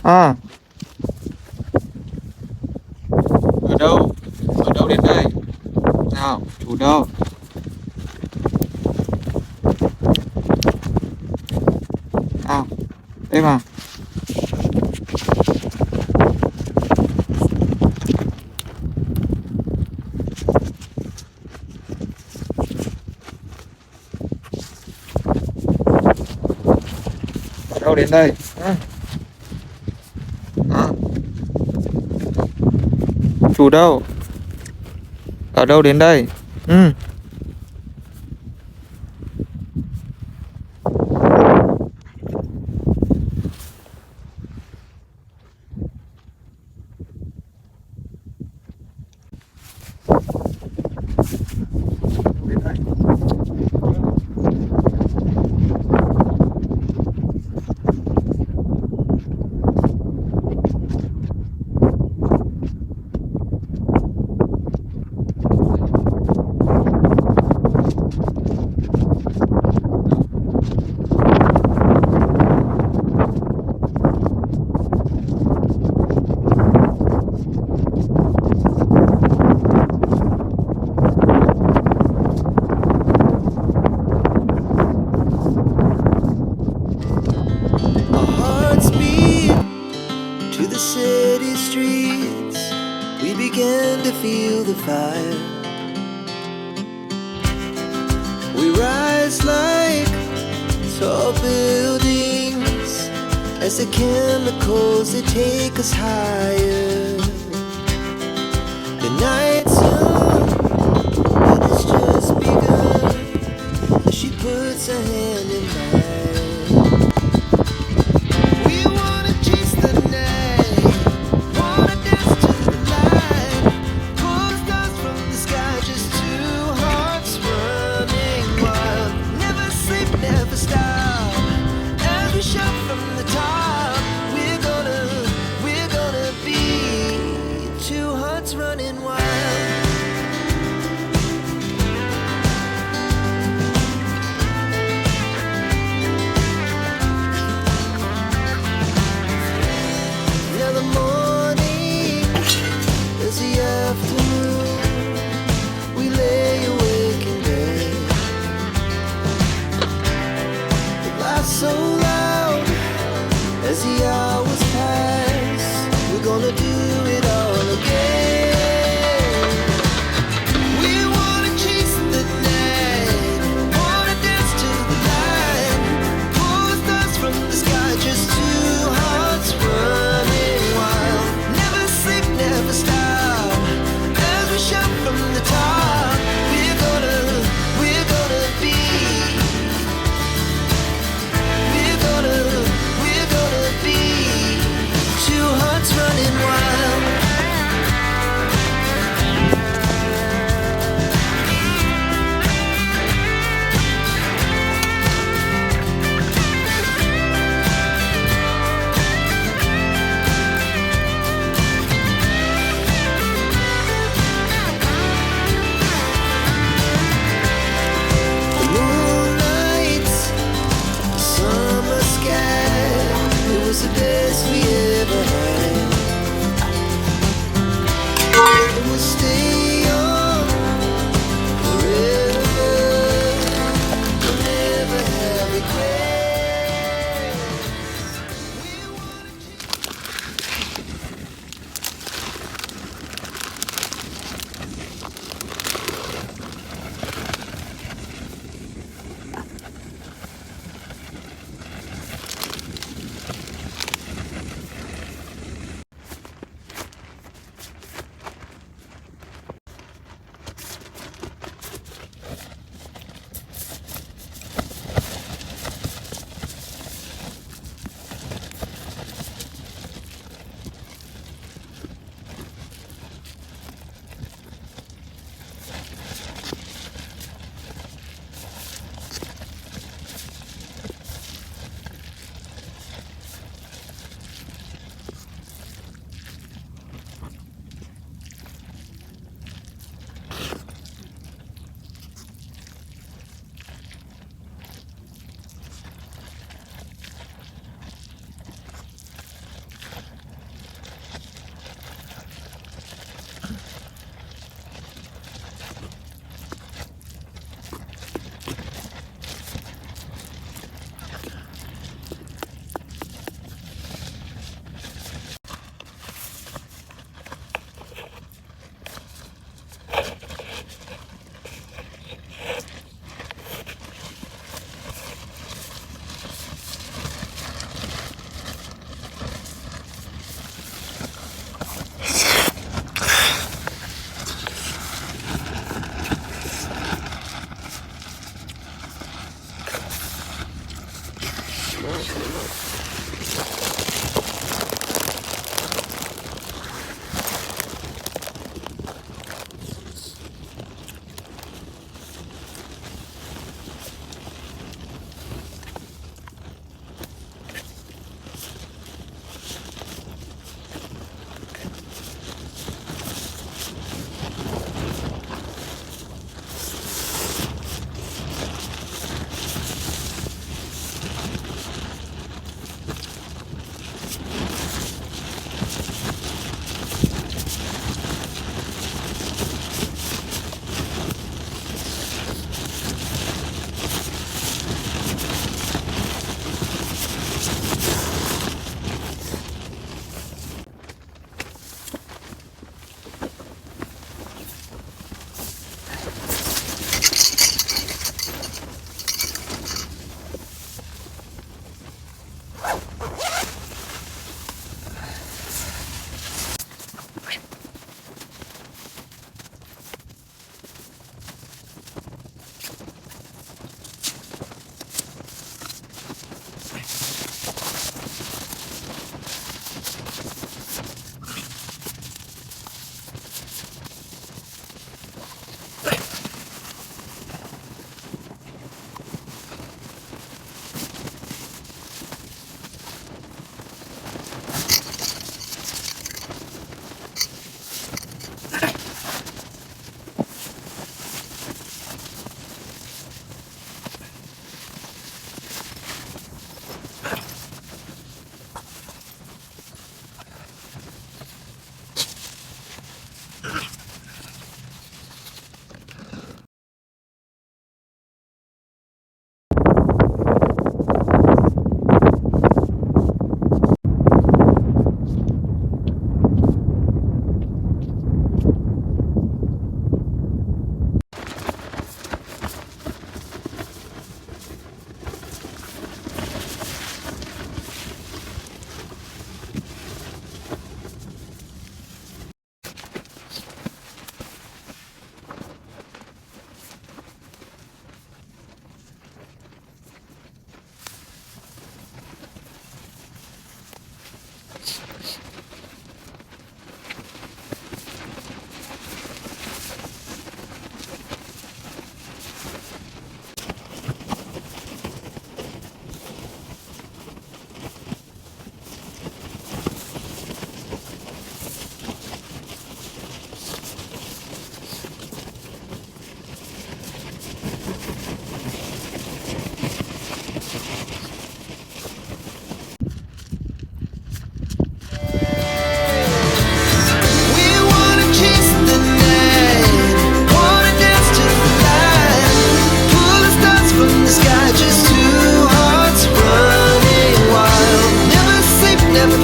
À, ở đâu? Ở đâu đến đây? Nào, chủ đâu? Nào, đây mà. Ở đâu đến đây? À. À. Chủ đâu? Ở đâu đến đây? Ừ. Đến đây. Our hearts beat to the city streets. We began to feel the fire. We rise like tall buildings as the chemicals they take us higher. The night's young, but it's just begun. As she puts her hand in mine, we wanna chase the night, wanna dance to the light, pull stars from the sky, just two hearts running wild. Never sleep, never stop, as we shout from the top. We're gonna be two hearts running wild. Now the morning is the afternoon. We lay awake in bed. The laughs so loud as the hours pass. We're gonna do it all again. We wanna chase the night, wanna dance to the light, pull stars from the sky, just two hearts running wild. Never sleep, never stop, as we shout from the top. We're gonna be, we're gonna be two hearts running wild. The moonlight, the summer sky, it was the best we ever had. And we'll stay young forever. We'll never have regrets. We wanna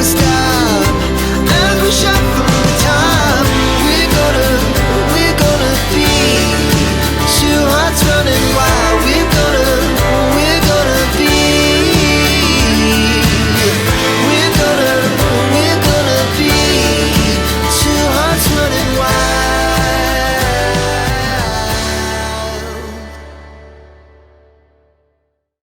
superstar.